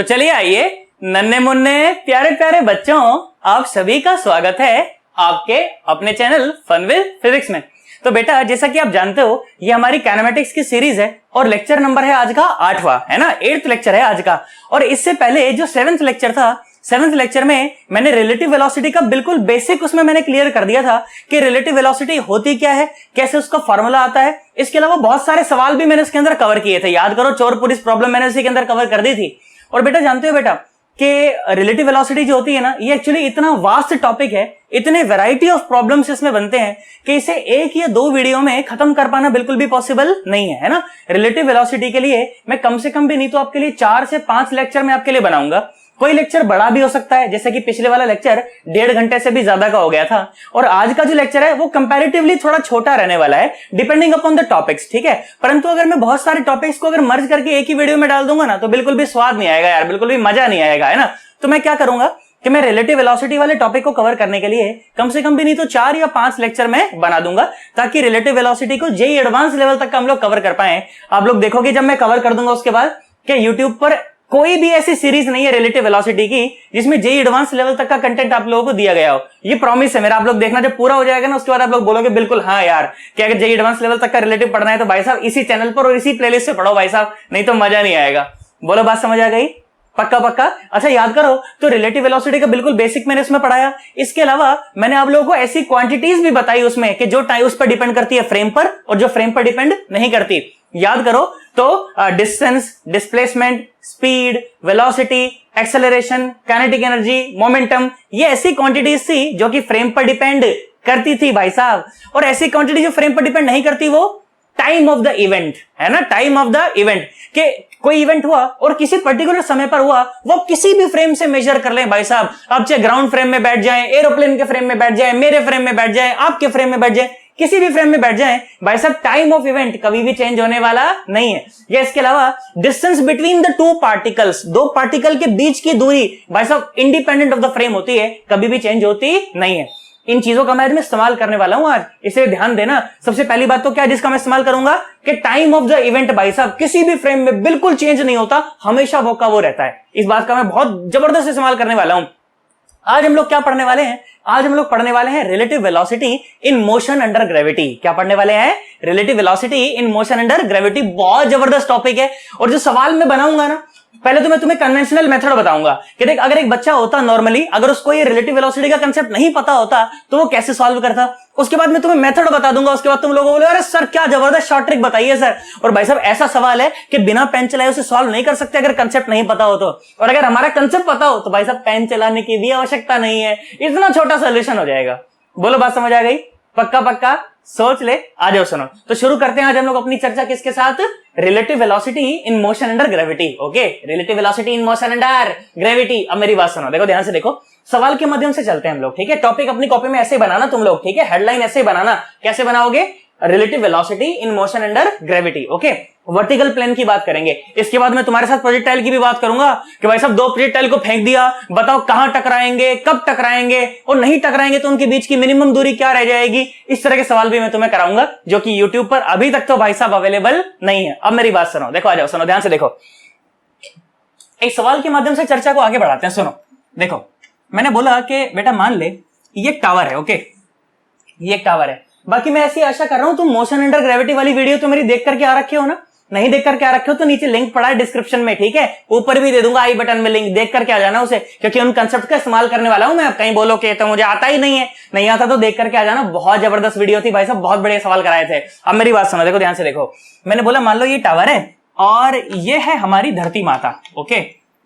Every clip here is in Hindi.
तो चलिए आइए नन्हे मुन्ने प्यारे प्यारे बच्चों, आप सभी का स्वागत है आपके अपने चैनल फन विद फिजिक्स में। तो बेटा जैसा कि आप जानते हो ये हमारी काइनेमेटिक्स की सीरीज है और लेक्चर नंबर है आज का 8वां, है ना, 8th लेक्चर है आज का। और इससे पहले जो 7th लेक्चर था, 7th लेक्चर में मैंने रिलेटिव वेलोसिटी का बिल्कुल बेसिक उसमें मैंने क्लियर कर दिया था कि रिलेटिव वेलोसिटी होती क्या है, कैसे उसका फॉर्मूला आता है। इसके अलावा बहुत सारे सवाल भी मैंने इसके अंदर कवर किए थे, याद करो, चोर पुलिस प्रॉब्लम मैंने इसी के अंदर कवर कर दी थी। और बेटा जानते हो बेटा कि रिलेटिव वेलोसिटी जो होती है ना, ये एक्चुअली इतना वास्ट टॉपिक है, इतने वैरायटी ऑफ प्रॉब्लम्स इसमें बनते हैं कि इसे एक या दो वीडियो में खत्म कर पाना बिल्कुल भी पॉसिबल नहीं है ना। रिलेटिव वेलोसिटी के लिए मैं कम से कम भी नहीं तो आपके लिए 4 से 5 लेक्चर मैं आपके लिए बनाऊंगा। कोई लेक्चर बड़ा भी हो सकता है, जैसे कि पिछले वाला लेक्चर 1.5 घंटे से भी ज्यादा का हो गया था, और आज का जो लेक्चर है वो कंपैरेटिवली थोड़ा छोटा रहने वाला है डिपेंडिंग अपॉन द टॉपिक्स, ठीक है। परंतु अगर मैं बहुत सारे टॉपिक्स को अगर मर्ज करके एक ही वीडियो में डाल दूंगा ना तो बिल्कुल भी स्वाद नहीं आएगा यार, बिल्कुल भी मजा नहीं आएगा, है ना। तो मैं क्या करूंगा कि मैं रिलेटिव वेलोसिटी वाले टॉपिक को कवर करने के लिए कम से कम भी नहीं तो 4 या 5 लेक्चर में बना दूंगा, ताकि रिलेटिव वेलोसिटी को जेईई एडवांस लेवल तक का हम लोग कवर कर पाए। आप लोग देखोगे जब मैं कवर कर दूंगा उसके बाद कि यूट्यूब पर कोई भी ऐसी सीरीज नहीं है रिलेटिव वेलोसिटी की जिसमें जेईई एडवांस लेवल तक का कंटेंट आप लोगों को दिया गया हो। ये प्रॉमिस है मेरा, आप लोग देखना जब पूरा हो जाएगा ना उसके बाद आप लोग बोलोगे बिल्कुल हाँ यार, कि अगर जेईई एडवांस लेवल तक का रिलेटिव पढ़ना है तो भाई साहब इसी चैनल पर और इसी प्लेलिस्ट से पढ़ो भाई साहब, नहीं तो मजा नहीं आएगा। बोलो बात समझ आ गई? पक्का पक्का। अच्छा याद करो, तो रिलेटिव वेलोसिटी का बिल्कुल बेसिक मैंने इसमें पढ़ाया। इसके अलावा मैंने आप लोगों को ऐसी क्वांटिटीज भी बताई उसमें कि जो टाइम उस पर डिपेंड करती है फ्रेम पर और जो फ्रेम पर डिपेंड नहीं करती। याद करो तो distance, displacement, speed, velocity, acceleration, kinetic energy, momentum, ये ऐसी क्वांटिटीज थी जो कि फ्रेम पर डिपेंड करती थी भाई साहब। और ऐसी क्वांटिटी जो फ्रेम पर डिपेंड नहीं करती वो टाइम ऑफ द इवेंट, है ना, टाइम ऑफ द इवेंट, कि कोई इवेंट हुआ और किसी पर्टिकुलर समय पर हुआ, वो किसी भी फ्रेम से मेजर कर लें भाई साहब। आप चाहे ग्राउंड फ्रेम में बैठ जाएं, एरोप्लेन के फ्रेम में बैठ जाएं, मेरे फ्रेम में बैठ जाएं, आपके फ्रेम में बैठ जाएं, किसी भी फ्रेम में बैठ जाएं भाई साहब, टाइम ऑफ इवेंट कभी भी चेंज होने वाला नहीं है। या इसके अलावा distance between the two particles, दो पार्टिकल के बीच की दूरी भाई साहब इंडिपेंडेंट ऑफ द फ्रेम होती है, कभी भी चेंज होती नहीं है। इन चीजों का मैं इस्तेमाल करने वाला हूं आज, इसे ध्यान देना। सबसे पहली बात तो क्या जिसका मैं इस्तेमाल करूंगा कि टाइम ऑफ द इवेंट भाई साहब किसी भी फ्रेम में बिल्कुल चेंज नहीं होता, हमेशा वो का वो रहता है। इस बात का मैं बहुत जबरदस्त इस्तेमाल करने वाला हूं। आज हम लोग क्या पढ़ने वाले हैं? आज हम लोग पढ़ने वाले हैं relative velocity in motion under gravity. क्या पढ़ने वाले हैं? Relative velocity in motion under gravity. बहुत जबरदस्त टॉपिक है। और जो सवाल मैं बनाऊंगा ना, पहले तो मैं तुम्हें कन्वेंशनल मेथड बताऊंगा कि देख अगर एक बच्चा होता नॉर्मली, अगर उसको ये रिलेटिव वेलोसिटी का कांसेप्ट नहीं पता होता तो वो कैसे सॉल्व करता। उसके बाद मैं तुम्हें मेथड बता दूंगा, उसके बाद तुम लोगों को बोले अरे सर क्या जबरदस्त शॉर्ट ट्रिक बताइए सर। और भाई साहब ऐसा सवाल है कि बिना पेन चलाए उसे सॉल्व नहीं कर सकते अगर कंसेप्ट नहीं पता हो तो। और अगर हमारा कंसेप्ट पता हो तो भाई साहब पेन चलाने की भी आवश्यकता नहीं है, इतना छोटा सोल्यूशन हो जाएगा। बोलो बात समझ आ गई? पक्का पक्का सोच ले। आ जाओ सुनो, तो शुरू करते हैं आज हम लोग अपनी चर्चा किसके साथ? Relative velocity in motion under gravity. Okay, relative velocity in motion under gravity. अब मेरी बात सुनो, देखो ध्यान से देखो, सवाल के माध्यम से चलते हैं हम लोग, ठीक है। टॉपिक अपनी कॉपी में ऐसे बनाना तुम लोग, ठीक है, हेडलाइन ऐसे बनाना। कैसे बनाओगे? Relative velocity in motion under gravity. Okay, vertical plane की बात करेंगे। इसके बाद मैं तुम्हारे साथ प्रोजेक्टाइल की भी बात करूंगा कि भाई साहब 2 प्रोजेक्टाइल को फेंक दिया, बताओ कहां टकराएंगे, कब टकराएंगे, और नहीं टकराएंगे तो उनके बीच की मिनिमम दूरी क्या रह जाएगी। इस तरह के सवाल भी मैं तुम्हें कराऊंगा जो कि यूट्यूब पर अभी तक तो भाई साहब अवेलेबल नहीं है। अब मेरी बात सुनो, देखो आ जाओ, सुनो ध्यान से देखो, एक सवाल के माध्यम से चर्चा को आगे बढ़ाते हैं। सुनो देखो, मैंने बोला कि बेटा मान ले ये एक टावर है। ओके, ये एक टावर है। बाकी मैं ऐसी आशा कर रहा हूं तुम मोशन अंडर ग्रेविटी वाली वीडियो तो मेरी देख करके आ रखे हो ना। नहीं देख करके आ रखे हो तो नीचे लिंक पड़ा है डिस्क्रिप्शन में, ठीक है, ऊपर भी दे दूंगा आई बटन में लिंक, देख करके आ जाना उसे, क्योंकि उन कंसेप्ट का इस्तेमाल करने वाला हूं मैं। अब कहीं बोलो कि तो मुझे आता ही नहीं है, नहीं आता तो देख करके आ जाना। बहुत जबरदस्त वीडियो थी भाई साहब, बहुत बड़े सवाल कराए थे। अब मेरी बात सुनो, देखो ध्यान से देखो, मैंने बोला मान लो ये टावर है और ये है हमारी धरती माता। ओके,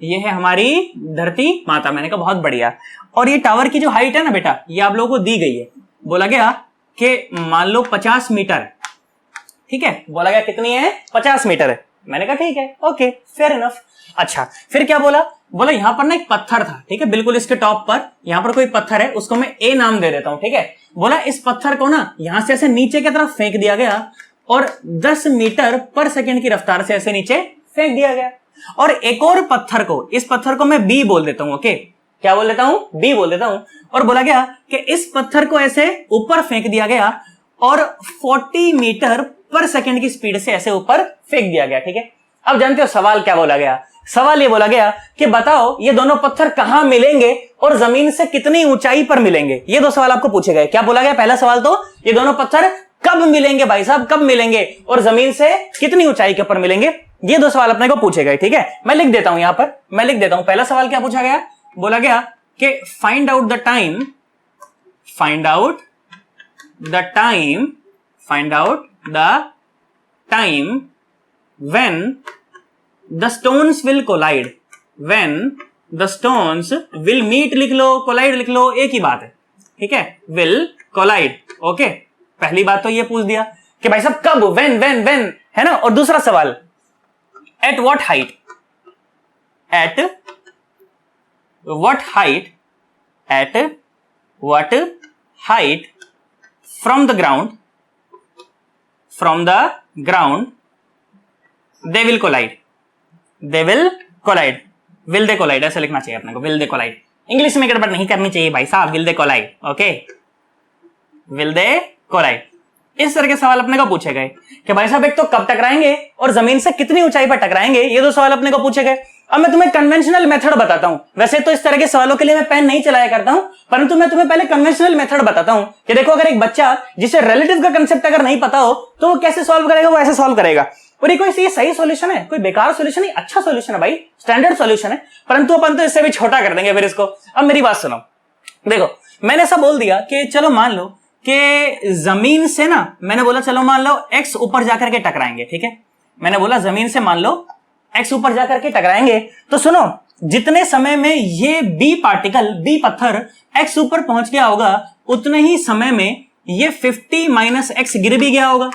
ये है हमारी धरती माता। मैंने कहा बहुत बढ़िया। और ये टावर की जो हाइट है ना बेटा, ये आप लोगों को दी गई है। बोला गया कि मान लो 50 मीटर, ठीक है, बोला गया कितनी है? 50 मीटर है। मैंने कहा ठीक है, ओके फेयर इनफ। अच्छा फिर क्या बोला? बोला यहां पर ना एक पत्थर था, ठीक है, बिल्कुल इसके टॉप पर यहां पर कोई पत्थर है, उसको मैं ए नाम दे देता हूं, ठीक है। बोला इस पत्थर को ना यहां से ऐसे नीचे की तरफ फेंक दिया गया और 10 मीटर पर सेकेंड की रफ्तार से ऐसे नीचे फेंक दिया गया। और एक और पत्थर को, इस पत्थर को मैं बी बोल देता हूं। ओके, क्या बोल देता हूं? बी बोल देता हूं। और बोला गया कि इस पत्थर को ऐसे ऊपर फेंक दिया गया और 40 मीटर पर सेकंड की स्पीड से ऐसे ऊपर फेंक दिया गया, ठीक है। अब जानते हो सवाल क्या बोला गया? सवाल ये बोला गया कि बताओ ये दोनों पत्थर कहां मिलेंगे और जमीन से कितनी ऊंचाई पर मिलेंगे। ये दो सवाल आपको पूछे गए। क्या बोला गया? पहला सवाल तो ये दोनों पत्थर कब मिलेंगे भाई साहब, कब मिलेंगे और जमीन से कितनी ऊंचाई के ऊपर मिलेंगे। ये दो सवाल अपने को पूछे गए। ठीक है, मैं लिख देता हूं यहां पर, मैं लिख देता हूं। पहला सवाल क्या पूछा गया? बोला गया कि find out the time, find out the time, find out the time when the stones will collide, when the stones will meet लिख लो, collide लिख लो, एक ही बात है। ठीक है, will collide। ओके, पहली बात तो ये पूछ दिया कि भाई साहब कब, when है ना। और दूसरा सवाल at what height, at what height, at what height from the ground, from the ground they will collide, they will collide, will they collide ऐसा लिखना चाहिए अपने को, will they collide। इंग्लिश में गड़बड़ नहीं करनी चाहिए भाई साहब, will they collide। Okay, will they collide। इस तरह के सवाल अपने को पूछे गए कि भाई साहब एक तो कब टकराएंगे और जमीन से कितनी ऊंचाई पर टकराएंगे। ये दो सवाल अपने को पूछे गए। अब मैं तुम्हें कन्वेंशनल मेथड बताता हूं। वैसे तो इस तरह के सवालों के लिए मैं पेन नहीं चलाया करता हूं, परंतु मैं तुम्हें पहले कन्वेंशनल मेथड बताता हूं कि देखो अगर एक बच्चा जिसे रिलेटिव का कंसेप्ट अगर नहीं पता हो तो वो कैसे सॉल्व करेगा, वो ऐसे सॉल्व करेगा। और ये कोई सही सॉल्यूशन है, कोई बेकार सॉल्यूशन नहीं, अच्छा सॉल्यूशन है भाई, स्टैंडर्ड सॉल्यूशन है, परंतु अपन तो इससे भी छोटा कर देंगे फिर इसको। अब मेरी बात सुनो, देखो मैंने ऐसा बोल दिया कि चलो मान लो कि जमीन से ना, मैंने बोला चलो मान लो एक्स ऊपर जाकर के टकराएंगे। ठीक है, मैंने बोला जमीन से मान लो एक्स ऊपर जाकर के टकराएंगे। तो सुनो, जितने समय में ये बी पार्टिकल, बी पत्थर एक्स ऊपर पहुंच गया होगा, उतने ही समय में ये 50 माइनस एक्स गिर भी गया होगा,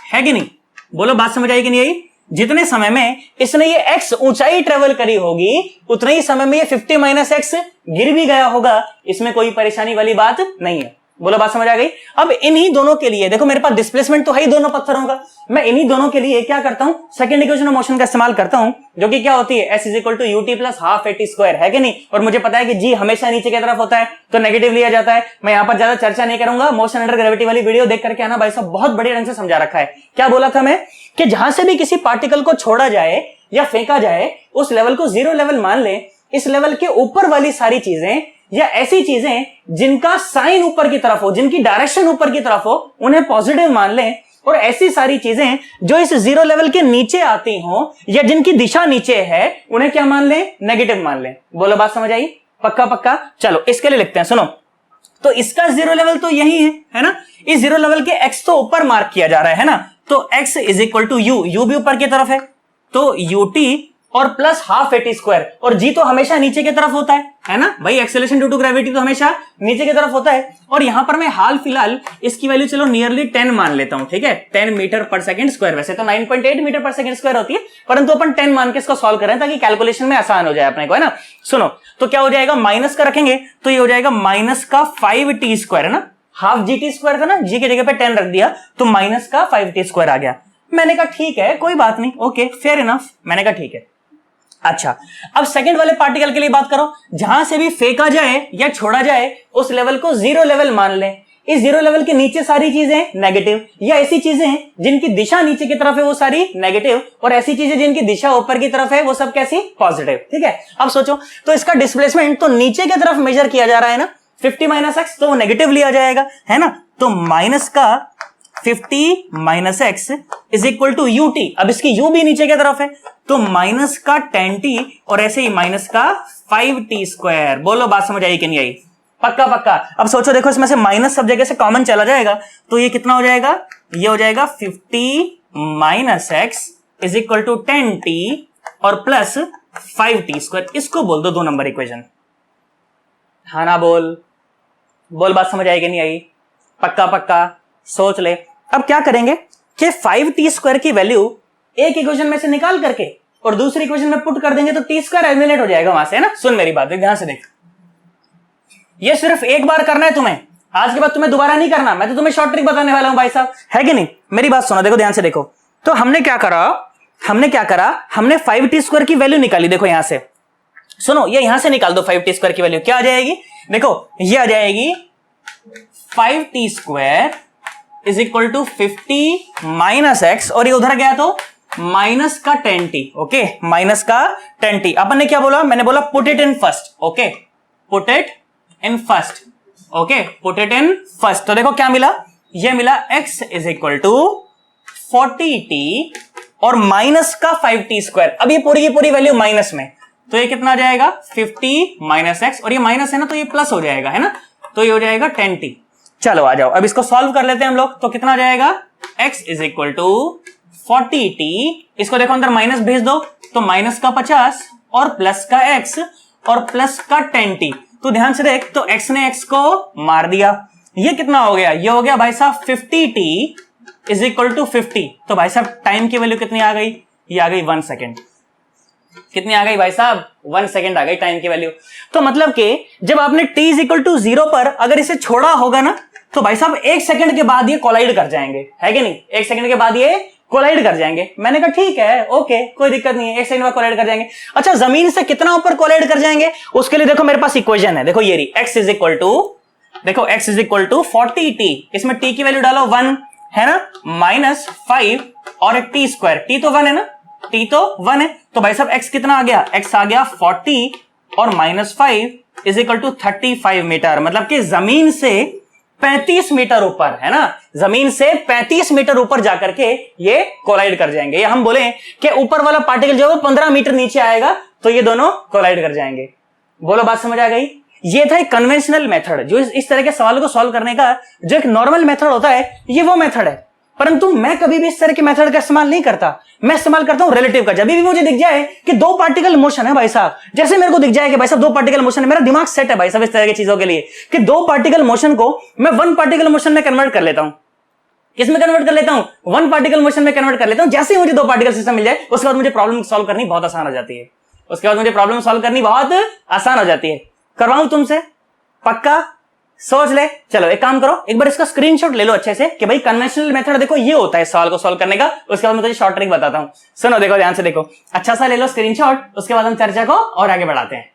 है कि नहीं? बोलो बात समझ आई कि नहीं आई? जितने समय में इसने ये एक्स ऊंचाई ट्रेवल करी होगी, उतने ही समय में ये 50 माइनस एक्स गिर भी गया होगा। इसमें कोई परेशानी वाली बात नहीं है। बोलो बात समझ आ गई? अब इन्हीं दोनों के लिए देखो, मेरे पास डिस्प्लेसमेंट तो है ही दोनों पत्थरों का, मैं इन्हीं दोनों के लिए क्या करता हूं, सेकंड इक्वेशन ऑफ मोशन का इस्तेमाल करता हूं, जो कि क्या होती है, s is equal to u t plus half a t square, है कि नहीं? और मुझे पता है कि जी हमेशा नीचे की तरफ होता है तो नेगेटिव लिया जाता है। मैं यहां पर ज्यादा चर्चा नहीं करूंगा, मोशन अंडर ग्रेविटी वाली वीडियो देख करके आना भाई साहब, बहुत बढ़िया ढंग से समझा रखा है। क्या बोला था मैं कि जहां से भी किसी पार्टिकल को छोड़ा जाए या फेंका जाए, उस लेवल को जीरो लेवल मान ले। इस लेवल के ऊपर वाली सारी चीजें या ऐसी चीजें जिनका साइन ऊपर की तरफ हो, जिनकी डायरेक्शन ऊपर की तरफ हो, उन्हें पॉजिटिव मान लें। और ऐसी सारी चीजें जो इस जीरो लेवल के नीचे आती हो या जिनकी दिशा नीचे है, उन्हें क्या मान लें, नेगेटिव मान लें। बोलो बात समझ आई? पक्का पक्का। चलो इसके लिए लिखते हैं, सुनो। तो इसका जीरो लेवल तो यही है ना? इस जीरो लेवल के एक्स तो ऊपर मार्क किया जा रहा है ना, तो x is equal to u भी ऊपर की तरफ है, तो यूटी और प्लस हाफ एटी स्क्वायर, और जी तो हमेशा नीचे की तरफ होता है ना भाई, एक्सेलरेशन ड्यू टू ग्रेविटी तो हमेशा नीचे की तरफ होता है। और यहां पर मैं हाल फिलहाल इसकी वैल्यू चलो नियरली 10 मान लेता हूं। ठीक है, 10 मीटर पर सेकंड स्क्वायर, वैसे तो 9.8 मीटर पर सेकंड स्क्वायर होती है, परंतु अपन 10 मान के इसको सॉल्व करें ताकि कैलकुलेशन में आसान हो जाए अपने को, है ना। सुनो, तो क्या हो जाएगा, माइनस का रखेंगे तो ये हो जाएगा माइनस का 5t स्क्वायर, है ना, हाफ gt स्क्वायर था ना, जी की जगह पे 10 रख दिया तो माइनस का 5t स्क्वायर आ गया। मैंने कहा ठीक है, कोई बात नहीं, ओके फेयर इनफ, मैंने कहा ठीक है। अच्छा, अब सेकंड वाले पार्टिकल के लिए बात करो, जहां से भी फेंका जाए या छोड़ा जाए उस लेवल को जीरो लेवल मान लें। इस जीरो लेवल के नीचे सारी चीजें नेगेटिव, या ऐसी चीजें जिनकी दिशा नीचे की तरफ है वो सारी नेगेटिव, और ऐसी चीजें जिनकी दिशा ऊपर की तरफ है वो सब कैसी, पॉजिटिव। ठीक है, अब सोचो, तो इसका डिस्प्लेसमेंट तो नीचे की तरफ मेजर किया जा रहा है ना, 50 माइनस एक्स, तो नेगेटिव लिया जाएगा, है ना। तो माइनस का 50 minus x is equal to u t. अब इसकी यू भी नीचे की तरफ है तो माइनस का 10t और ऐसे ही माइनस का 5t स्क्वायर। बोलो बात समझ आई कि नहीं आई? पक्का पक्का। अब सोचो, देखो इसमें से माइनस सब जगह से कॉमन चला जाएगा तो ये कितना हो जाएगा, ये हो जाएगा 50 minus x is equal to 10t और प्लस 5t स्क्वायर। इसको बोल दो 2 नंबर इक्वेशन। हाँ ना, बोल बात समझ आई कि नहीं आई? पक्का पक्का, सोच ले। अब क्या करेंगे कि 5t स्क्वायर की वैल्यू एक इक्वेशन में से निकाल करके और दूसरी इक्वेशन में पुट कर देंगे तो t स्क्वायर एलिमिनेट हो जाएगा वहां से, है ना। सुन मेरी बात, ध्यान से देख, ये सिर्फ एक बार करना है तुम्हें, आज के बाद तुम्हें दोबारा नहीं करना। मैं तो तुम्हें शॉर्ट ट्रिक बताने वाला हूं भाई साहब, है कि नहीं। मेरी बात सुनो, देखो ध्यान से देखो। तो हमने क्या करा, हमने 5t स्क्वायर की वैल्यू निकाली। देखो यहां से, सुनो, ये यहां से निकाल दो 5t स्क्वायर की वैल्यू, क्या आ जाएगी, देखो ये आ जाएगी 5t square is equal to 50 minus x, और ये उधर गया तो माइनस का 10t। ओके, माइनस का 10t। अपन ने क्या बोला, मैंने बोला put it in first. Okay, put it in first. Okay, put it in first. तो देखो क्या मिला, ये मिला x is equal to 40t और माइनस का 5t स्क्वायर। अब ये पूरी की पूरी वैल्यू माइनस में, तो ये कितना आ जाएगा 50 माइनस एक्स, और ये माइनस है ना तो ये प्लस हो जाएगा, है ना, तो ये हो जाएगा 10t। चलो आ जाओ, अब इसको सॉल्व कर लेते हैं हम लोग। तो कितना आ जाएगा, x is equal to 40t, इसको देखो अंदर माइनस भेज दो, तो माइनस का 50 और प्लस का x और प्लस का 10t। तो ध्यान से देख, तो x ने x को मार दिया, ये कितना हो गया, ये हो गया भाई साहब 50t इज इक्वल टू 50। तो भाई साहब टाइम की वैल्यू कितनी आ गई, ये आ गई 1 सेकेंड। कितनी आ गई भाई साहब, 1 सेकेंड आ गई टाइम की वैल्यू। तो मतलब कि जब आपने t इज इक्वल टू 0 पर अगर इसे छोड़ा होगा ना, तो भाई साहब 1 सेकंड के बाद ये कोलाइड कर जाएंगे, है कि नहीं, 1 सेकंड के बाद ये कोलाइड कर जाएंगे। मैंने कहा ठीक है, ओके, कोई दिक्कत नहीं है, 1 सेकंड बाद कोलाइड कर जाएंगे। अच्छा, जमीन से कितना ऊपर कोलाइड कर जाएंगे, उसके लिए देखो मेरे पास इक्वेशन है, देखो ये रही, x इज इक्वल टू, देखो x is equal to 40t, इसमें t की वैल्यू डालो 1, है ना, माइनस 5 और एक t स्क्वायर, t तो 1 है ना, t तो 1 है, तो भाई साहब x कितना आ गया, x आ गया 40 और minus 5 is equal to 35 metre. मतलब कि जमीन से 35 मीटर ऊपर, है ना, जमीन से 35 मीटर ऊपर जाकर के ये कोलाइड कर जाएंगे। ये हम बोले कि ऊपर वाला पार्टिकल जो है वो 15 मीटर नीचे आएगा तो ये दोनों कोलाइड कर जाएंगे। बोलो बात समझ आ गई। ये था एक कन्वेंशनल मेथड, जो इस तरह के सवाल को सॉल्व करने का जो एक नॉर्मल मेथड होता है, ये वो मेथड है। परंतु मैं कभी भी इस तरह के मेथड का इस्तेमाल नहीं करता, मैं इस्तेमाल करता हूं रिलेटिव का। जब भी मुझे दिख जाए कि 2 पार्टिकल मोशन है भाई साहब, जैसे मेरे को दिख जाए कि भाई साहब 2 पार्टिकल मोशन है, मेरा दिमाग सेट है भाई साहब इस तरह की चीजों के लिए कि 2 पार्टिकल मोशन को मैं 1 पार्टिकल मोशन में कन्वर्ट कर लेता हूं। किसमें कन्वर्ट कर लेता हूं, 1 पार्टिकल मोशन में कन्वर्ट कर लेता हूं। जैसे ही मुझे 2 पार्टिकल सिस्टम मिल जाए, उसके बाद मुझे प्रॉब्लम सॉल्व करनी बहुत आसान हो जाती है। उसके बाद मुझे प्रॉब्लम सॉल्व करनी बहुत आसान हो जाती है। करवाऊं तुमसे, पक्का सोच ले। चलो एक काम करो, एक बार इसका स्क्रीनशॉट ले लो अच्छे से कि भाई कन्वेंशनल मेथड देखो ये होता है सवाल को सॉल्व करने का। उसके बाद मैं तुझे शॉर्ट ट्रिक बताता हूं, सुनो, देखो ध्यान से देखो, अच्छा सा ले लो स्क्रीनशॉट। उसके बाद हम चर्चा को और आगे बढ़ाते हैं।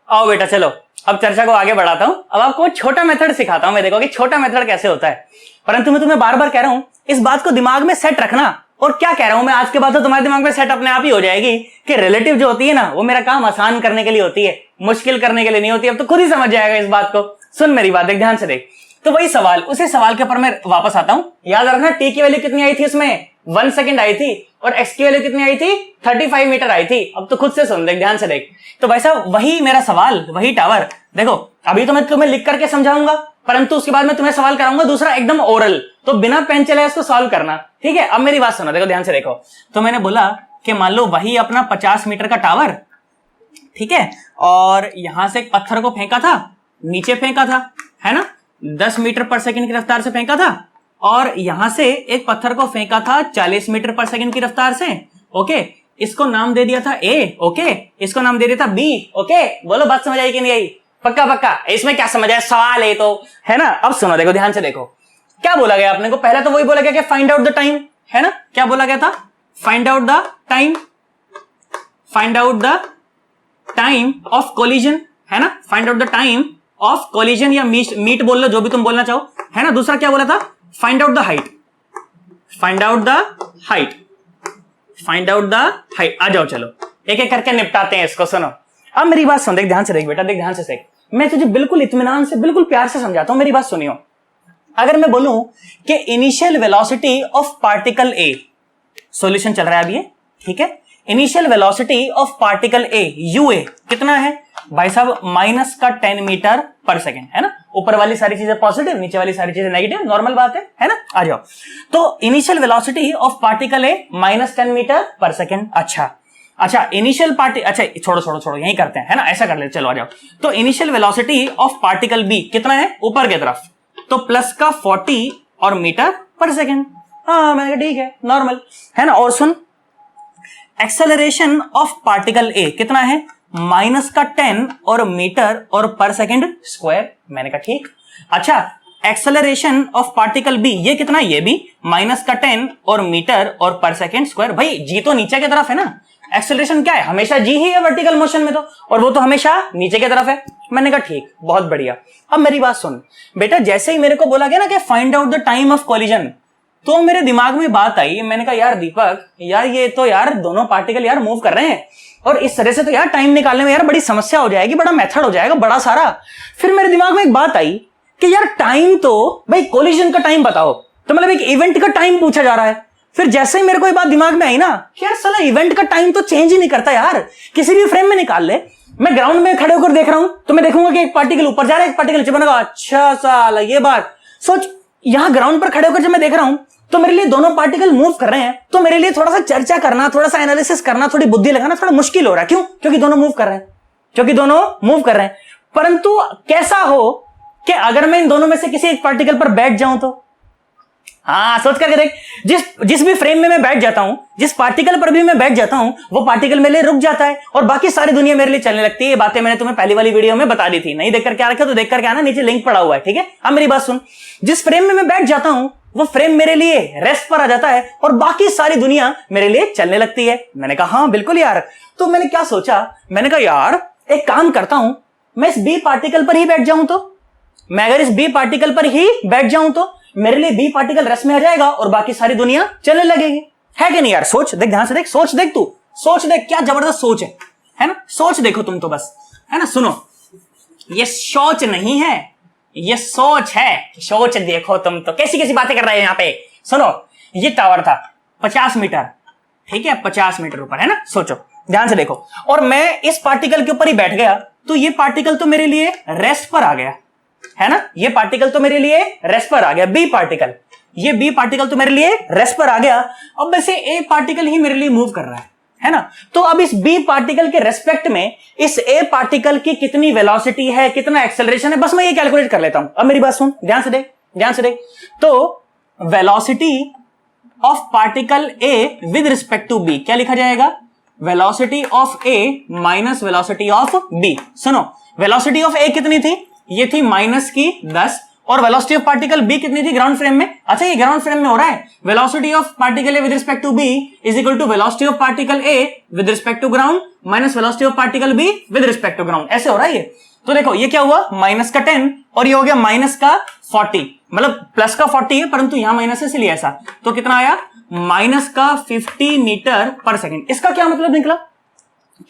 आओ बेटा चलो, अब चर्चा को आगे बढ़ाता हूं। अब आपको छोटा मेथड सिखाता हूं मैं, देखो कि छोटा मेथड कैसे होता है। परंतु मैं तुम्हें बार बार कह रहा हूं, इस बात को दिमाग में सेट रखना। और क्या कह रहा हूं मैं आज के बाद, तो तुम्हारे दिमाग में सेट अपने आप ही हो जाएगी कि रिलेटिव जो होती है ना, वो मेरा काम आसान करने के लिए होती है, मुश्किल करने के लिए नहीं होती। अब तो खुद ही समझ जाएगा इस बात को। सुन मेरी बात, देख ध्यान से देख। तो वही सवाल, उसी सवाल के ऊपर मैं वापस आता हूं। याद रखना t की वैल्यू कितनी आई थी, इसमें 1 सेकंड आई थी, और x की वैल्यू कितनी आई थी, 35 मीटर आई थी। अब तो खुद से सुन, देख ध्यान से देख। तो भाई साहब वही मेरा सवाल, वही टावर। देखो अभी तो मैं तुम्हें लिख करके समझाऊंगा, परंतु उसके बाद मैं तुम्हें सवाल कराऊंगा दूसरा एकदम ओरल, तो बिना पेन चले इसको सॉल्व करना, ठीक है। अब मेरी बात सुनो, देखो ध्यान से देखो। तो मैंने बोला कि मान लो वही अपना 50 मीटर का टावर, ठीक है, और यहां से एक पत्थर को फेंका था, नीचे फेंका था, है ना, 10 मीटर पर सेकंड की रफ्तार से फेंका था, और यहां से एक पत्थर को फेंका था 40 मीटर पर सेकंड की रफ्तार से। ओके, इसको नाम दे दिया था A। ओके, इसको नाम दे दिया था B। ओके, बोलो बात समझ आई कि नहीं आई, पक्का पक्का। इसमें क्या समझ आया, सवाल है तो, है ना। अब सुनो, देखो ध्यान से देखो, क्या बोला गया अपने को। पहले तो वही बोला गया कि फाइंड आउट द टाइम, है ना। क्या बोला गया था, find out the time, find out the time of collision, है ना, find out the time of collision, या मीट बोल लो, जो भी तुम बोलना चाहो, है ना। दूसरा क्या बोला था, find out the height, find out the height, find out the height. आ जाओ चलो एक एक करके निपटाते हैं इसको। सुनो अब मेरी बात सुन, देख ध्यान से देख बेटा, देख ध्यान से देख। मैं तुझे बिल्कुल इत्मीनान से, बिल्कुल प्यार से समझाता हूं, मेरी बात सुनियो। अगर मैं बोलूं कि initial velocity of particle A, solution चल रहा है अभी ये, ठीक है, initial velocity of particle A u A कितना है भाई साहब, माइनस का 10 मीटर पर सेकेंड, है ना। ऊपर वाली सारी चीजें पॉजिटिव, नीचे वाली सारी चीजें नेगेटिव, नॉर्मल बात है ना। आ जाओ, तो initial velocity of particle A minus 10 metre per second. अच्छा इनिशियल अच्छा छोड़ो यही करते हैं, है ना, ऐसा कर ले, चलो आ जाओ। तो initial velocity of particle B कितना है, ऊपर की तरफ, तो प्लस का 40 और मीटर पर सेकेंड। हाँ मैंने कहा ठीक है, नॉर्मल, है ना। और सुन, एक्सेलरेशन ऑफ पार्टिकल ए कितना है, माइनस का 10 और मीटर और पर सेकेंड स्क्वायर। मैंने कहा ठीक। अच्छा, एक्सेलरेशन ऑफ पार्टिकल बी ये कितना है, ये भी माइनस का 10 और मीटर और पर सेकेंड स्क्वायर। भाई जी तो नीचे की तरफ है ना, एक्सेलरेशन क्या है, हमेशा जी ही है वर्टिकल मोशन में तो, और वो तो हमेशा नीचे की तरफ है। मैंने कहा ठीक, बहुत बढ़िया। अब मेरी बात सुन बेटा, जैसे ही मेरे को बोला गया ना कि find out the time of collision, तो मेरे दिमाग में बात आई, मैंने कहा यार दीपक यार ये तो यार दोनों पार्टिकल यार मूव कर रहे हैं और इस तरह से तो यार टाइम निकालने में यार बड़ी समस्या हो जाएगी, बड़ा मेथड हो जाएगा बड़ा सारा। फिर मेरे दिमाग में एक बात आई कि यार टाइम तो भाई कोलिजन का टाइम बताओ, तो मतलब एक इवेंट का टाइम पूछा जा रहा है। फिर जैसे ही मेरे को ये बात दिमाग में आई ना कि यार साला इवेंट का टाइम तो चेंज ही नहीं करता यार, किसी भी फ्रेम में निकाल ले। मैं ग्राउंड में खड़े होकर देख रहा हूं तो मैं देखूंगा कि एक पार्टिकल ऊपर जा रहा है, एक पार्टिकल नीचे। मैंने कहा अच्छा साला ये बात सोच, यहां ग्राउंड पर खड़े होकर जब मैं देख रहा हूं तो मेरे लिए दोनों पार्टिकल मूव कर रहे हैं, तो मेरे लिए थोड़ा सा चर्चा करना, थोड़ा सा एनालिसिस करना, थोड़ी बुद्धि लगाना थोड़ा मुश्किल हो रहा है। क्यों? क्योंकि दोनों मूव कर रहे हैं, क्योंकि दोनों मूव कर रहे हैं। परंतु कैसा हो कि अगर मैं इन दोनों में से किसी एक पार्टिकल पर बैठ जाऊं तो, हाँ सोच करके देख, जिस भी फ्रेम में मैं बैठ जाता हूं, जिस पार्टिकल पर भी मैं बैठ जाता हूं, वो पार्टिकल मेरे लिए रुक जाता है और बाकी सारी दुनिया मेरे लिए चलने लगती है। ये बातें मैंने तुम्हें पहली वाली वीडियो में बता दी थी, नहीं देख करके आ रखे तो देख करके आना, नीचे लिंक पड़ा हुआ है, ठीक है। अब मेरी बात सुन, जिस फ्रेम में मैं बैठ जाता हूं वो फ्रेम मेरे लिए रेस्ट पर आ जाता है और बाकी सारी दुनिया मेरे लिए चलने लगती है। मैंने कहा हाँ बिल्कुल यार। तो मैंने क्या सोचा, मैंने कहा यार एक काम करता हूं, मैं इस बी पार्टिकल पर ही बैठ जाऊं तो, मैं अगर इस बी पार्टिकल पर ही बैठ जाऊं तो मेरे लिए बी पार्टिकल रेस्ट में आ जाएगा और बाकी सारी दुनिया चलने लगेगी, है कि नहीं यार? सोच देख, ध्यान से देख, सोच देख, तू सोच देख, क्या जबरदस्त सोच है ना? सोच देखो तुम तो बस, है ना? सुनो, ये सोच नहीं है, ये सोच है। सोच देखो तुम तो, कैसी कैसी बातें कर रहे हो यहाँ पे। सुनो, ये टावर था 50 मीटर, ठीक है, 50 मीटर ऊपर, है ना? सोचो, ध्यान से देखो, और मैं इस पार्टिकल के ऊपर ही बैठ गया तो ये पार्टिकल तो मेरे लिए रेस्ट पर आ गया, है ना? ये पार्टिकल तो मेरे लिए रेस्ट पर आ गया, बी पार्टिकल, ये बी पार्टिकल तो मेरे लिए रेस्ट पर आ गया। अब वैसे ए पार्टिकल ही मेरे लिए मूव कर रहा है ना? तो अब इस बी पार्टिकल के रेस्पेक्ट में इस ए पार्टिकल की कितनी वेलोसिटी है, कितना एक्सेलरेशन है, बस मैं ये कैलकुलेट कर लेता हूं। अब मेरी बात सुन, ध्यान से देख, ध्यान से देख। तो velocity of particle A with respect to B क्या लिखा जाएगा? Velocity of A minus velocity of B. सुनो, वेलोसिटी ऑफ ए कितनी थी? ये थी माइनस की 10, और वेलोसिटी ऑफ पार्टिकल बी कितनी थी ग्राउंड फ्रेम में? अच्छा, ये ग्राउंड फ्रेम में हो रहा है। Velocity of particle A with respect to B is equal to velocity of particle A with respect to ground minus velocity of particle B with respect to ground, ऐसे हो रहा है ये। तो देखो ये क्या हुआ, माइनस का 10 और ये हो गया माइनस का 40, मतलब प्लस का 40 है परंतु यहां माइनस है इसलिए ऐसा। तो कितना आया? माइनस का 50 मीटर पर सेकेंड। इसका क्या मतलब निकला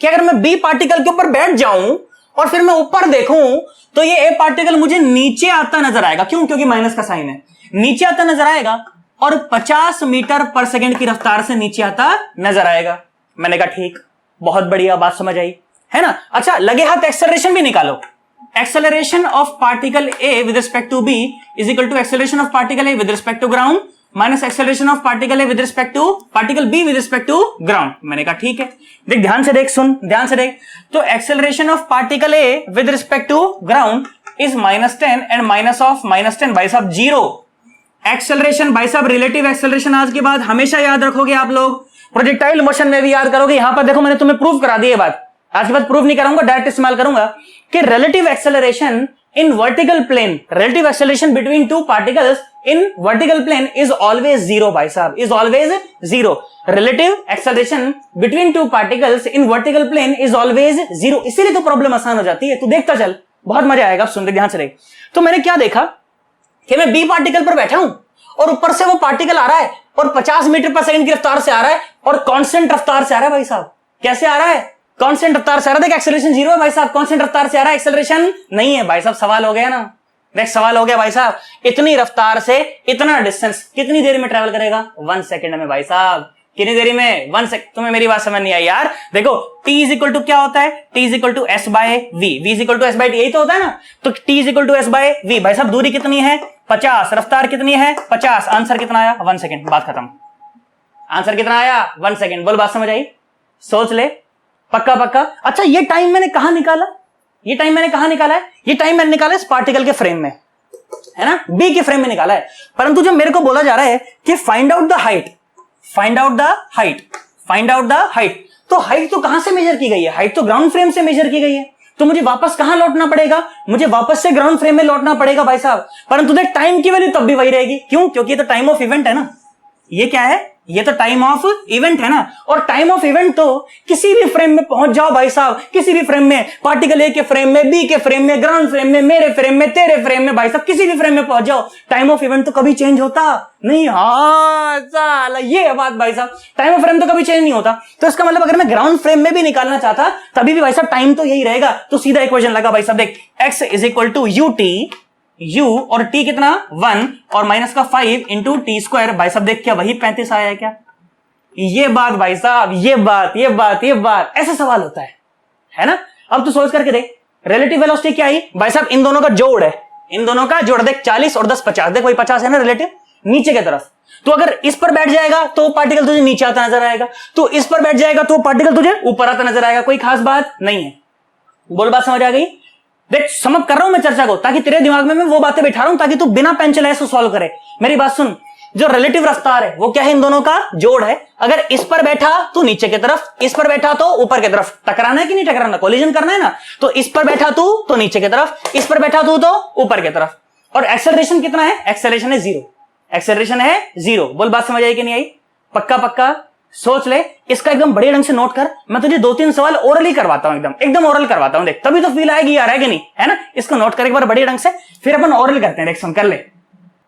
कि अगर मैं बी पार्टिकल के ऊपर बैठ जाऊं और फिर मैं ऊपर देखूं तो ये ए पार्टिकल मुझे नीचे आता नजर आएगा। क्यों? क्योंकि माइनस का साइन है, नीचे आता नजर आएगा और 50 मीटर पर सेकेंड की रफ्तार से नीचे आता नजर आएगा। मैंने कहा ठीक, बहुत बढ़िया, बात समझ आई, है ना? अच्छा, लगे हाथ एक्सेलरेशन भी निकालो। Acceleration of particle A with respect to B is equal to acceleration of particle A with respect to ground minus acceleration of particle A with respect to particle B with respect to ground. मैंने कहा ठीक है। देख, ध्यान से देख, सुन ध्यान से देख। तो acceleration of particle A with respect to ground is -10 and minus of -10 भाई साहब 0। एक्सेलरेशन भाई साहब, रिलेटिव एक्सेलरेशन आज के बाद हमेशा याद रखोगे आप लोग, प्रोजेक्टाइल मोशन में भी याद करोगे। यहां पर देखो मैंने तुम्हें प्रूव करा दी है बात, आज के बाद प्रूव नहीं कराऊंगा, डायरेक्ट इस्तेमाल करूंगा कि relative acceleration in vertical plane, relative acceleration between two particles in vertical plane is always 0 भाई साहब, is always 0। relative acceleration between two particles in vertical plane is always 0। इसीलिए तो प्रॉब्लम आसान हो जाती है, तू देखता चल, बहुत मजा आएगा। सुन, ध्यान से देख। तो मैंने क्या देखा कि मैं बी पार्टिकल पर बैठा हूं और ऊपर से वो पार्टिकल आ रहा है और 50 मीटर पर सेकंड की रफ्तार से आ रहा है और कांस्टेंट रफ्तार से आ रहा है भाई साहब। कैसे आ रहा है? कांस्टेंट रफ्तार से आ रहा है। देख, एक्सेलरेशन 0 है भाई साहब, कांस्टेंट रफ्तार से आ रहा है, एक्सेलरेशन नहीं है भाई साहब। सवाल हो गया ना? देख, सवाल हो गया भाई साहब। इतनी रफ्तार से इतना डिस्टेंस कितनी देर में ट्रेवल करेगा? 1 सेकंड में भाई साहब। कितनी देरी में? 1 सेकंड। तुम्हें मेरी बात समझ नहीं आई यार? देखो, t इज इक्वल टू क्या होता है? t is equal to s by v, v is equal to s by t, यही तो होता है ना? तो t is equal to s by v। भाई साहब, दूरी कितनी है? 50, रफ्तार कितनी है? 50। आंसर कितना आया? 1 सेकंड। बात खत्म। आंसर कितना आया? 1 सेकंड। बोल, बात समझ आई? सोच ले, पक्का पक्का। अच्छा, ये टाइम मैंने कहां निकाला? ये टाइम मैंने कहां निकाला है? ये टाइम मैंने निकाला इस पार्टिकल के फ्रेम में, है ना? बी के फ्रेम में निकाला है। परंतु जब मेरे को बोला जा रहा है कि find out the height, find out the height, find out the height, तो हाइट तो कहां से मेजर की गई है? हाइट तो ग्राउंड फ्रेम से मेजर की गई है। तो मुझे वापस कहां लौटना पड़ेगा? मुझे वापस से ग्राउंड फ्रेम में लौटना पड़ेगा भाई साहब। परंतु देख, टाइम की वैल्यू तब भी वही रहेगी। क्यों? क्योंकि ये तो टाइम ऑफ इवेंट है ना, ये क्या है? ये तो टाइम ऑफ इवेंट है ना। और टाइम ऑफ इवेंट तो किसी भी फ्रेम में पहुंच जाओ भाई साहब, किसी भी फ्रेम में, पार्टिकल ए के फ्रेम में, बी के फ्रेम में, ग्राउंड फ्रेम में, मेरे फ्रेम में, तेरे फ्रेम में, भाई साहब किसी भी फ्रेम में पहुंच जाओ, टाइम ऑफ इवेंट तो कभी चेंज होता नहीं। हाँ साला ये है बात भाई साहब, टाइम ऑफ फ्रेम तो कभी चेंज नहीं होता। तो इसका मतलब अगर मैं ग्राउंड फ्रेम में भी निकालना चाहता तभी भी भाई साहब टाइम तो यही रहेगा। तो सीधा इक्वेशन लगा भाई साहब, देख x is equal to u और t कितना 1 और माइनस का 5 इंटू टी स्क्वायर। भाई साहब देख क्या वही 35 आया है क्या? ये बात भाई साहब, ये बात ऐसा सवाल होता है ना। अब तो सोच करके देख, रिलेटिव वेलोसिटी क्या आई भाई साहब? इन दोनों का जोड़ है, इन दोनों का जोड़। देख 40 और 10 50, देख वही 50 है ना रिलेटिव नीचे की तरफ। तो अगर इस पर बैठ जाएगा तो पार्टिकल तुझे नीचे आता नजर आएगा, तो इस पर बैठ जाएगा तो पार्टिकल तुझे ऊपर आता नजर आएगा। कोई खास बात नहीं है। बोल बात समझ आ गई? देख समझ कर रहा हूं मैं चर्चा को, ताकि तेरे दिमाग में मैं वो बातें बैठा रहा हूं ताकि तू बिना पेन चलाए इसको सॉल्व करे। मेरी बात सुन, जो रिलेटिव रफ्तार है वो क्या है? इन दोनों का जोड़ है। अगर इस पर बैठा तो नीचे की तरफ, इस पर बैठा तो ऊपर की तरफ। टकराना है कि नहीं टकराना? कोलिजन करना है ना। तो इस पर बैठा तू तो नीचे की तरफ, इस पर बैठा तू तो ऊपर की तरफ। और एक्सेलरेशन कितना है? एक्सेलरेशन है 0। एक्सेलरेशन है 0। बोल बात समझ आई कि नहीं आई? पक्का पक्का सोच ले, इसका एकदम बढ़िया ढंग से नोट कर। मैं तुझे 2-3 सवाल ओरली करवाता हूं, एकदम ओरल करवाता हूं। देख तभी तो फील आएगी यार, है कि नहीं? है ना। इसको नोट कर एक बार बढ़िया ढंग से, फिर अपन ओरल करते हैं। देख सुन कर ले।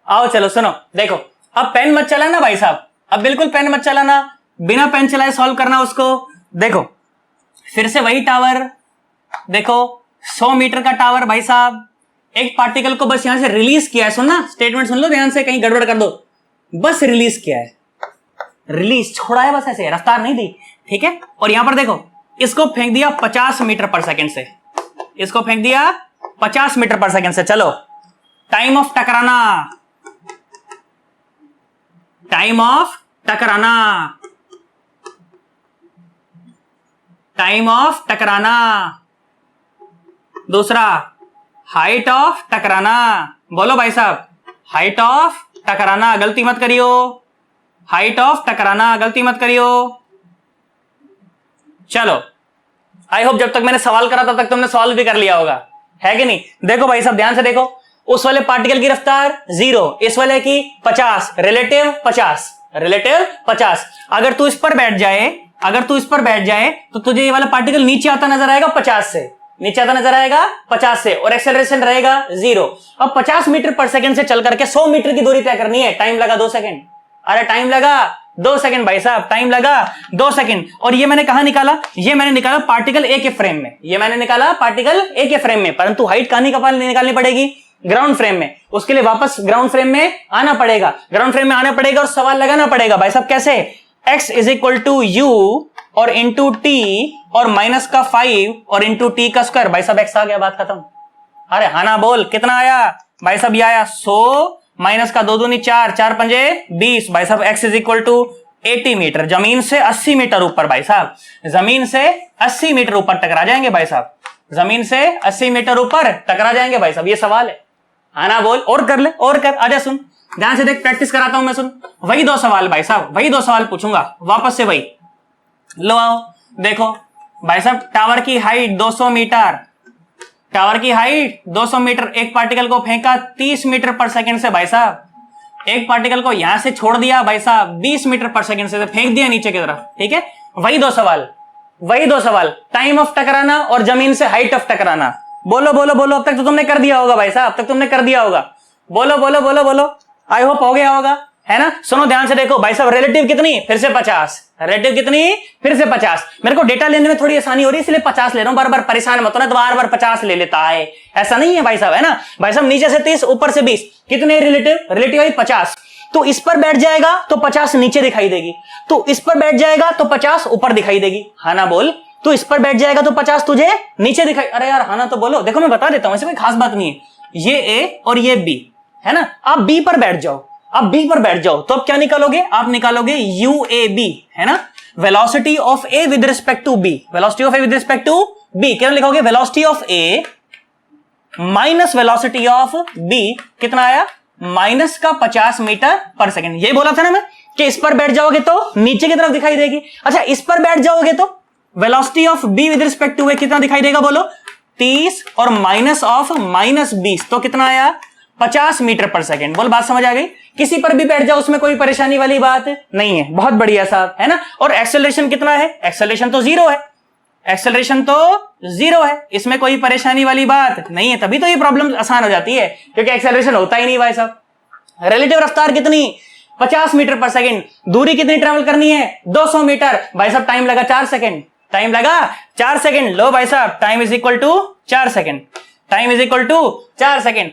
आओ चलो सुनो, देखो अब पेन मत चलाना भाई साहब, अब बिल्कुल पेन मत चलाना, बिना पेन चलाए सॉल्व करना उसको। देखो फिर से वही टावर, देखो 100 मीटर का टावर भाई साहब। एक पार्टिकल को बस यहां से रिलीज किया है। सुनना, स्टेटमेंट सुन लो ध्यान से, कहीं गड़बड़ कर दो। बस रिलीज किया है, रिलीज छोड़ा है बस, ऐसे रफ्तार नहीं दी, ठीक है। और यहां पर देखो इसको फेंक दिया 50 मीटर पर सेकंड से, इसको फेंक दिया 50 मीटर पर सेकंड से। चलो टाइम ऑफ टकराना, टाइम ऑफ टकराना, टाइम ऑफ टकराना। दूसरा हाइट ऑफ टकराना। बोलो भाई साहब, हाइट ऑफ टकराना, गलती मत करियो। हाइट ऑफ टकराना, गलती मत करियो। चलो आई होप जब तक मैंने सवाल करा तब तक तुमने सॉल्व भी कर लिया होगा, है कि नहीं? देखो भाई साहब ध्यान से देखो, उस वाले पार्टिकल की रफ्तार 0, इस वाले की 50, रिलेटिव 50, रिलेटिव 50। अगर तू इस पर बैठ जाए, अगर तू इस पर बैठ जाए तो तुझे ये वाला पार्टिकल नीचे आता नजर आएगा 50 से, नीचे आता नजर आएगा 50 से, और एक्सेलरेशन रहेगा 0। अब 50 मीटर पर सेकंड से चल करके 100 मीटर की दूरी तय करनी है, टाइम लगा 2 सेकंड। अरे टाइम लगा 2 सेकंड भाई साहब, टाइम लगा 2 सेकंड। और ये मैंने कहां निकाला? ये मैंने निकाला पार्टिकल ए के फ्रेम में, ये मैंने निकाला पार्टिकल ए के फ्रेम में। परंतु हाइट कहां निकालनी पड़ेगी? ग्राउंड फ्रेम में। उसके लिए वापस ग्राउंड फ्रेम में आना पड़ेगा, ग्राउंड फ्रेम में आना पड़ेगा और सवाल लगाना पड़ेगा भाई साहब कैसे? x is equal to u और इंटू टी और माइनस का 5 और इंटू टी का स्क्वायर। भाई साहब x आ गया, बात खत्म। अरे हाँ ना बोल, कितना आया भाई साहब? ये आया 100 माइनस का 2 दूनी 4, 4 पंजे 20। भाई साहब x is equal to 80 metre, जमीन से 80 मीटर ऊपर भाई साहब, जमीन से 80 मीटर ऊपर टकरा जाएंगे भाई साहब, जमीन से 80 मीटर ऊपर टकरा जाएंगे भाई साहब। ये सवाल है, आना बोल, और कर ले, और कर, आजा सुन ध्यान से देख, प्रैक्टिस कराता हूं मैं, सुन। वही 2 सवाल भाई साहब, वही 2 सवाल पूछूंगा वापस से वही। लो आओ देखो भाई साहब, टावर की हाइट 200 मीटर, टावर की हाइट 200 मीटर। एक पार्टिकल को फेंका 30 मीटर पर सेकंड से भाई साहब, एक पार्टिकल को यहां से छोड़ दिया भाई साहब 20 मीटर पर सेकंड से, फेंक दिया नीचे की तरफ, ठीक है। वही 2 सवाल, वही 2 सवाल, टाइम ऑफ टकराना और जमीन से हाइट ऑफ टकराना। बोलो बोलो बोलो, अब तक तो तुमने कर दिया होगा भाई साहब, अब तक तुमने कर दिया होगा। बोलो बोलो बोलो बोलो, आई होप हो गया होगा, है ना। सुनो ध्यान से देखो भाई साहब, रिलेटिव कितनी? फिर से 50, रिलेटिव कितनी? फिर से 50। मेरे को डेटा लेने में थोड़ी आसानी हो रही है इसलिए 50 ले रहा हूं, बार बार परेशान मत होना, तो बार बार 50 ले लेता है, ऐसा नहीं है भाई साहब, है ना। भाई साहब नीचे से 30 ऊपर से 20, कितने रिलेटिव? रिलेटिव आई 50। तो इस पर बैठ जाएगा तो 50 नीचे दिखाई देगी, तो इस पर बैठ जाएगा तो 50 ऊपर दिखाई देगी, हाँ ना बोल। तो इस पर बैठ जाएगा तो 50 तुझे नीचे दिखाई, अरे यार हाँ ना तो बोलो। देखो मैं बता देता हूं, ऐसे कोई खास बात नहीं है, ये ए और ये बी, है ना। आप बी पर बैठ जाओ, आप बी पर बैठ जाओ, तो आप क्या निकालोगे? आप निकालोगे UAB, है ना, velocity of A with respect to B, velocity of A with respect to B. क्या लिखोगे? Velocity of A minus velocity of B, कितना आया? माइनस का 50 मीटर पर सेकेंड। ये बोला था ना मैं कि इस पर बैठ जाओगे तो नीचे की तरफ दिखाई देगी। अच्छा इस पर बैठ जाओगे तो velocity of B with respect to A कितना दिखाई देगा? बोलो 30 और माइनस ऑफ -20, तो कितना आया? 50 मीटर पर सेकेंड। बोल बात समझ आ गई? किसी पर भी बैठ जाओ, उसमें कोई परेशानी वाली बात नहीं है। बहुत बढ़िया साहब, है ना। और एक्सेलरेशन कितना है? एक्सेलरेशन तो 0 है, एक्सेलरेशन तो 0 है, इसमें कोई परेशानी वाली बात नहीं है। तभी तो ये प्रॉब्लम आसान हो जाती है, क्योंकि एक्सेलरेशन होता ही नहीं भाई साहब। रिलेटिव रफ्तार कितनी? 50 मीटर पर सेकंड। दूरी कितनी ट्रेवल करनी है? 200 मीटर। भाई साहब टाइम लगा 4 सेकंड, टाइम लगा 4 सेकंड। लो भाई साहब, time is equal to 4 second, time is equal to 4 second.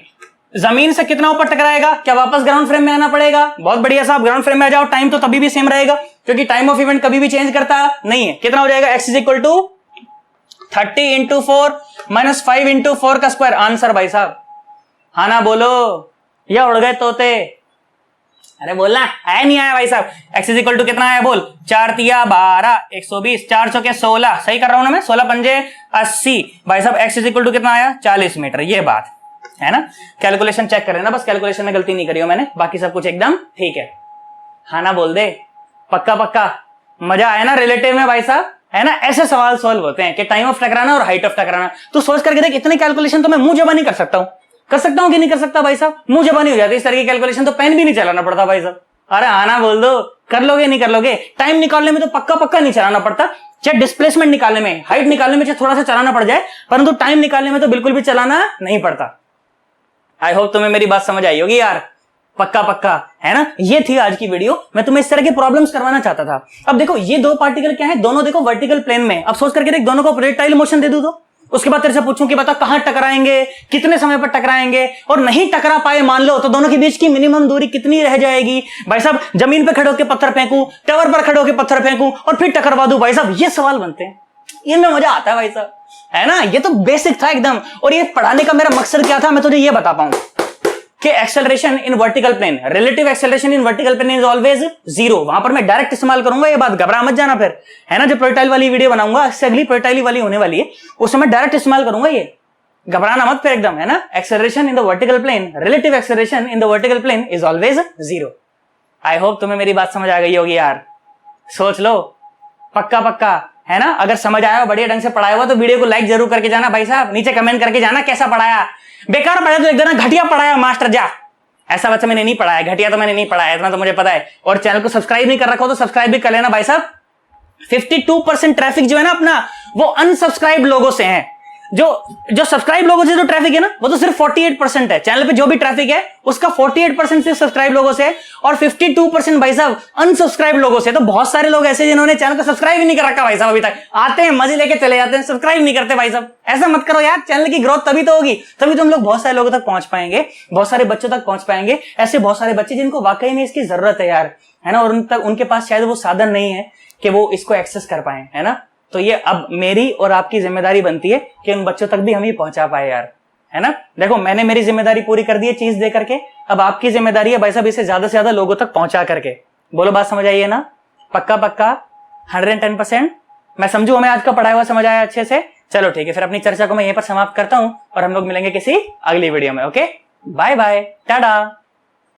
जमीन से कितना ऊपर टकराएगा? क्या वापस ग्राउंड फ्रेम में आना पड़ेगा? बहुत बढ़िया साहब, ग्राउंड फ्रेम में आ जाओ। टाइम तो तभी भी सेम रहेगा, क्योंकि टाइम ऑफ इवेंट कभी भी चेंज करता नहीं है। कितना हो जाएगा? X is equal to 30 into 4 minus 5 into 4 का स्क्वायर। आंसर भाई साहब, हाँ ना बोलो, या उड़ गए तोते? अरे बोलना, आया नहीं आया भाई साहब? एक्स इज इक्वल टू कितना आया बोल? 4 तिया 12, 120, 4 चौके 16, सही कर रहा हूं ना मैं? 16 पंजे 80। भाई साहब एक्स इज इक्वल टू कितना आया? 40 मीटर। ये बात है ना। कैलकुलेशन चेक करें ना, बस कैलकुलेशन में गलती नहीं करी हो मैंने, बाकी सब कुछ एकदम ठीक है। हाँ ना बोल दे, पक्का पक्का। मजा आया ना रिलेटिव में भाई साहब, है ना। ऐसे सवाल सॉल्व होते हैं कि टाइम ऑफ टकराना और हाइट ऑफ टकराना। तो सोच करके देख, इतने कैलकुलेशन तो मैं मुंह जबानी कर सकता हूं। कर सकता हूं कि नहीं कर सकता भाई साहब? मुंह जबानी हो जाती है इस तरह की कैलकुलेशन, तो पेन भी नहीं चलाना पड़ता भाई साहब। अरे आना बोल दो, कर लोगे नहीं कर लोगे? टाइम निकालने में तो पक्का पक्का नहीं चलाना पड़ता। चाहे डिस्प्लेसमेंट निकालने में, हाइट निकालने में चाहे थोड़ा सा चलाना पड़ जाए, परंतु टाइम निकालने में तो बिल्कुल भी चलाना नहीं पड़ता। आई होप तुम्हें मेरी बात समझ आई होगी यार, पक्का पक्का, है ना। ये थी आज की वीडियो, मैं तुम्हें इस तरह के प्रॉब्लम्स करवाना चाहता था। अब देखो ये दो पार्टिकल क्या है, दोनों देखो वर्टिकल प्लेन में। अब सोच करके देख, दोनों को प्रोजेक्टाइल मोशन दे दूं तो उसके बाद तेरे से पूछूं कि बता कहां टकराएंगे, कितने समय पर टकराएंगे, और नहीं टकरा पाए मान लो, तो दोनों के बीच की मिनिमम दूरी कितनी रह जाएगी? भाई साहब जमीन पे खड़े होकर पत्थर फेंकूं, टावर पर खड़े होकर पत्थर फेंकूं और फिर टकरवा दूं? भाई साहब ये सवाल बनते हैं, इनमें मजा आता है भाई साहब, है ना। ये तो बेसिक था एकदम। और ये पढ़ाने का मेरा मकसद क्या था, मैं तुझे ये बता पाऊं कि acceleration in vertical plane, relative acceleration in vertical plane is always 0। वहां पर मैं डायरेक्ट इस्तेमाल करूंगा, ये बात घबरा मत जाना फिर, है ना। जो प्रोजेक्टाइल वाली वीडियो बनाऊंगा, इससे अगली प्रोजेक्टाइल वाली होने वाली है, उसमें मैं डायरेक्ट इस्तेमाल करूंगा, ये घबराना मत फिर एकदम, है ना। Acceleration in the vertical plane, relative acceleration in the vertical plane is always 0। I hope तुम्हें मेरी बात समझ आ गई होगी यार, सोच लो, पक्का पक्का, है ना। अगर समझ आया हो, बढ़िया ढंग से पढ़ाया हुआ, तो वीडियो को लाइक जरूर करके जाना भाई साहब। नीचे कमेंट करके जाना कैसा पढ़ाया, बेकार पढ़ाया तो एकदम घटिया पढ़ाया मास्टर जा, ऐसा बच्चा मैंने नहीं पढ़ाया, घटिया तो मैंने नहीं पढ़ाया, इतना तो मुझे पता है। और चैनल को सब्सक्राइब नहीं कर रखा हो तो सब्सक्राइब भी कर लेना भाई साहब। 52% ट्रैफिक जो है ना अपना, वो अनसब्सक्राइब लोगों से है। जो सब्सक्राइब लोगों से जो ट्रैफिक है ना, वो तो सिर्फ 48% है। चैनल पे जो भी ट्रैफिक है उसका 48% सिर्फ सब्सक्राइब लोगों से, और 52% भाई साहब अनसब्सक्राइब लोगों से। तो बहुत सारे लोग ऐसे जिन्होंने चैनल को सब्सक्राइब ही नहीं कर रखा भाई साहब, अभी तक आते हैं मजे लेके चले जाते हैं, सब्सक्राइब नहीं करते भाई साहब। ऐसा मत करो यार, चैनल की ग्रोथ तभी तो होगी, तभी तो हम लोग बहुत सारे लोगों तक पहुंच पाएंगे, बहुत सारे बच्चों तक पहुंच पाएंगे। ऐसे बहुत सारे बच्चे जिनको वाकई में इसकी जरूरत है यार, है ना, और उनके पास शायद वो साधन नहीं है कि वो इसको एक्सेस कर पाए, है ना। तो ये अब मेरी और आपकी जिम्मेदारी बनती है कि उन बच्चों तक भी हम ये पहुंचा पाए यार, है ना। देखो मैंने मेरी जिम्मेदारी पूरी कर दी है चीज दे करके, अब आपकी जिम्मेदारी है भाई साहब इसे ज्यादा से ज्यादा लोगों तक पहुंचा करके। बोलो बात समझ आई है ना, पक्का पक्का 110%। मैं समझू हमें आज का पढ़ाया हुआ समझ आया अच्छे से। चलो ठीक है, फिर अपनी चर्चा को मैं यहीं पर समाप्त करता हूं और हम लोग मिलेंगे किसी अगली वीडियो में। Okay, bye bye, Tata.